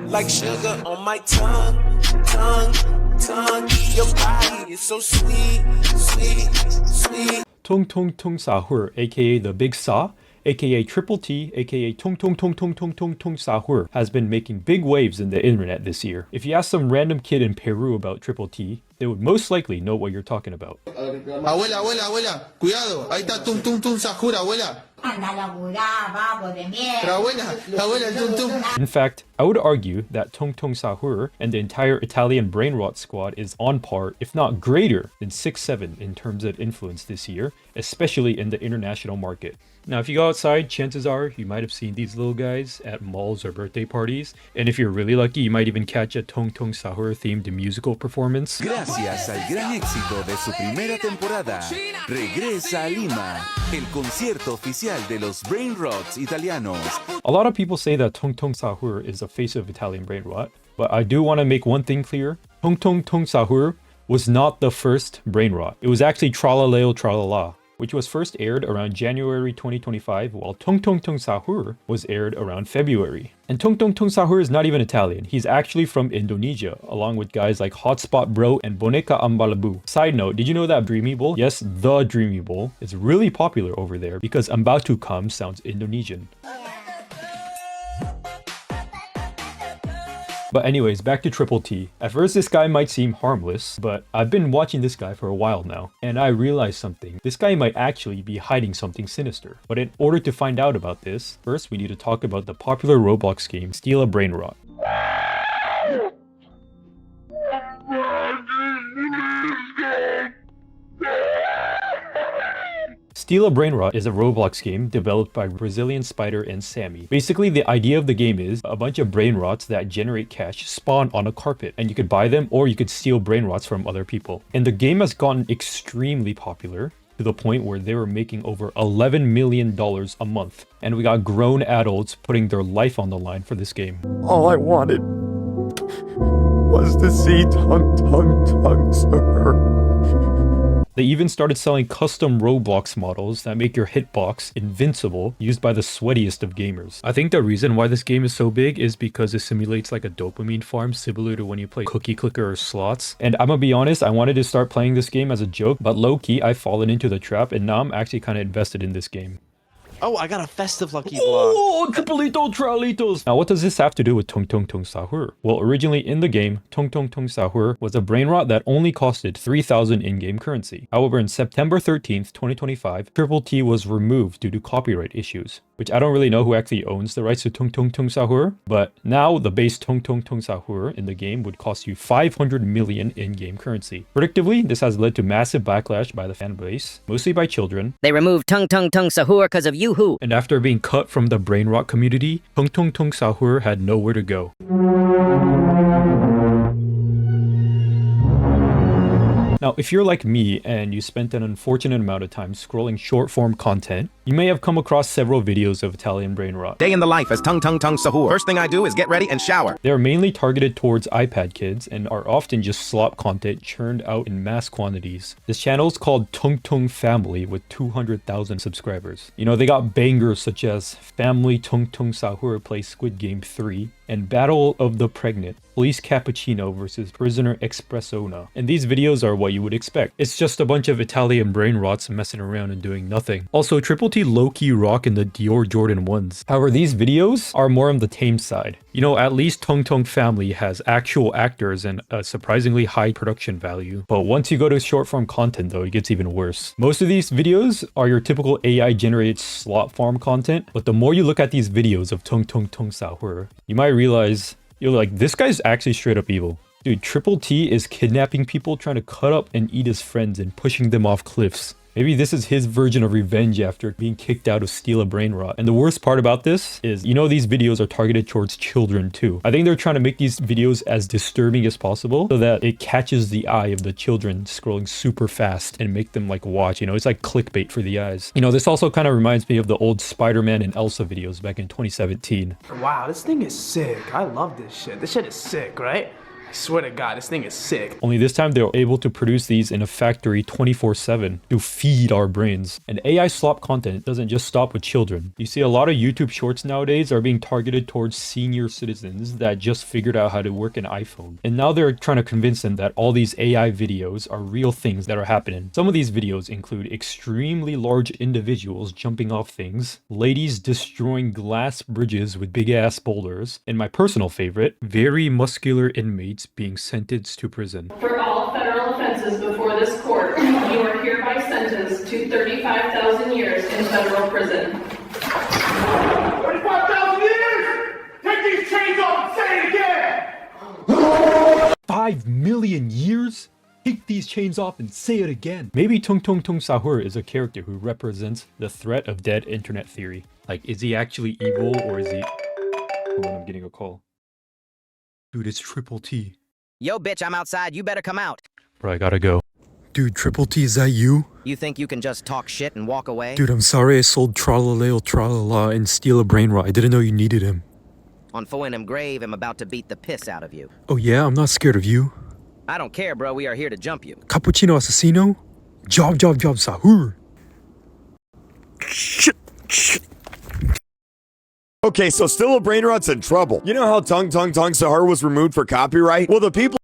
like sugar on my tongue, tongue, tongue. Your body is so sweet, sweet, sweet. Tung Tung Tung Sahur, aka the Big Sa, aka Triple T, aka Tung Tung Tung Tung Tung Tung Tung Sahur, has been making big waves in the internet this year. If you ask some random kid in Peru about Triple T, they would most likely know what you're talking about. Abuela, abuela, abuela, cuidado, ahí está Tung Tung Tung Sahur, abuela. In fact, I would argue that Tung Tung Sahur and the entire Italian brainrot squad is on par, if not greater, than 6-7 in terms of influence this year, especially in the international market. Now, if you go outside, chances are you might have seen these little guys at malls or birthday parties, and if you're really lucky, you might even catch a Tung Tung Sahur themed musical performance. Gracias al gran éxito de su primera temporada, regresa a Lima, el concierto oficial de los brainrots italianos. A lot of people say that Tung Tung Sahur is the face of Italian brainrot, but I do want to make one thing clear. Tung Tung Tung Sahur was not the first brainrot. It was actually Tralaleo Tralala, which was first aired around January 2025, while Tung Tung Tung Sahur was aired around February. And Tung Tung Tung Sahur is not even Italian. He's actually from Indonesia, along with guys like Hotspot Bro and Boneka Ambalabu. Side note, did you know that Dreamy Bowl, yes, the Dreamy Bowl, is really popular over there because Ambatu Kam sounds Indonesian. But anyways, back to Triple T. At first this guy might seem harmless, but I've been watching this guy for a while now, and I realized something. This guy might actually be hiding something sinister. But in order to find out about this, first we need to talk about the popular Roblox game, Steal a Brainrot. Steal a Brainrot is a Roblox game developed by Brazilian Spider and Sammy. Basically, the idea of the game is a bunch of brainrots that generate cash spawn on a carpet, and you could buy them or you could steal brainrots from other people. And the game has gotten extremely popular to the point where they were making over $11 million a month. And we got grown adults putting their life on the line for this game. All I wanted was to see Tung Tung Tung Sahur. They even started selling custom Roblox models that make your hitbox invincible, used by the sweatiest of gamers. I think the reason why this game is so big is because it simulates like a dopamine farm similar to when you play Cookie Clicker or Slots. And I'm gonna be honest, I wanted to start playing this game as a joke, but low-key I've fallen into the trap and now I'm actually kind of invested in this game. Oh, I got a festive lucky block. Oh, triplito tralitos. Now, what does this have to do with Tung Tung Tung Sahur? Well, originally in the game, Tung Tung Tung Sahur was a brainrot that only costed 3,000 in-game currency. However, in September 13th, 2025, Triple T was removed due to copyright issues, which I don't really know who actually owns the rights to Tung Tung Tung Sahur, but now the base Tung Tung Tung Sahur in the game would cost you 500 million in-game currency. Predictably, this has led to massive backlash by the fan base, mostly by children. They removed Tung Tung Tung Sahur because of you. And after being cut from the brainrot community, Tung Tung Tung Sahur had nowhere to go. Now, if you're like me and you spent an unfortunate amount of time scrolling short-form content, you may have come across several videos of Italian brainrot. Day in the life as Tung Tung Tung Sahur. First thing I do is get ready and shower. They are mainly targeted towards iPad kids and are often just slop content churned out in mass quantities. This channel is called Tung Tung Family with 200,000 subscribers. You know, they got bangers such as Family Tung Tung Sahur plays Squid Game 3 and Battle of the Pregnant, Police Cappuccino versus Prisoner Expressona. And these videos are what you would expect. It's just a bunch of Italian brainrots messing around and doing nothing. Also, Triple T low-key rock in the Dior Jordan 1s. However, these videos are more on the tame side. You know, at least Tung Tung Family has actual actors and a surprisingly high production value. But once you go to short-form content though, it gets even worse. Most of these videos are your typical AI-generated slot farm content, but the more you look at these videos of Tung Tung Tung Sahur, you might realize, you're like, this guy's actually straight up evil. Dude, Triple T is kidnapping people, trying to cut up and eat his friends and pushing them off cliffs. Maybe this is his version of revenge after being kicked out of Steal a Brainrot. And the worst part about this is, you know, these videos are targeted towards children too. I think they're trying to make these videos as disturbing as possible so that it catches the eye of the children scrolling super fast and make them like watch. You know, it's like clickbait for the eyes. You know, this also kind of reminds me of the old Spider-Man and Elsa videos back in 2017. Wow, this thing is sick. I love this shit. This shit is sick, right? I swear to God, this thing is sick. Only this time they were able to produce these in a factory 24/7 to feed our brains. And AI slop content doesn't just stop with children. You see, a lot of YouTube shorts nowadays are being targeted towards senior citizens that just figured out how to work an iPhone. And now they're trying to convince them that all these AI videos are real things that are happening. Some of these videos include extremely large individuals jumping off things, ladies destroying glass bridges with big ass boulders, and my personal favorite, very muscular inmates being sentenced to prison. For all federal offenses before this court, you are hereby sentenced to 35,000 years in federal prison. 35,000 years? Take these chains off and say it again! 5 million years? Take these chains off and say it again. Maybe Tung Tung Tung Sahur is a character who represents the threat of dead internet theory. Like, is he actually evil or is he... Hold on, I'm getting a call. Dude, it's Triple T. Yo, bitch, I'm outside. You better come out. Bro, I gotta go. Dude, Triple T, is that you? You think you can just talk shit and walk away? Dude, I'm sorry I sold Tralaleo Tralala and steal a brain rot. I didn't know you needed him. On Foenham Grave, I'm about to beat the piss out of you. Oh yeah? I'm not scared of you. I don't care, bro. We are here to jump you. Cappuccino Assassino? Job, Sahur. Shit. Okay, so still a brain rot's in trouble. You know how Tung Tung Tung Sahur was removed for copyright? Well, the people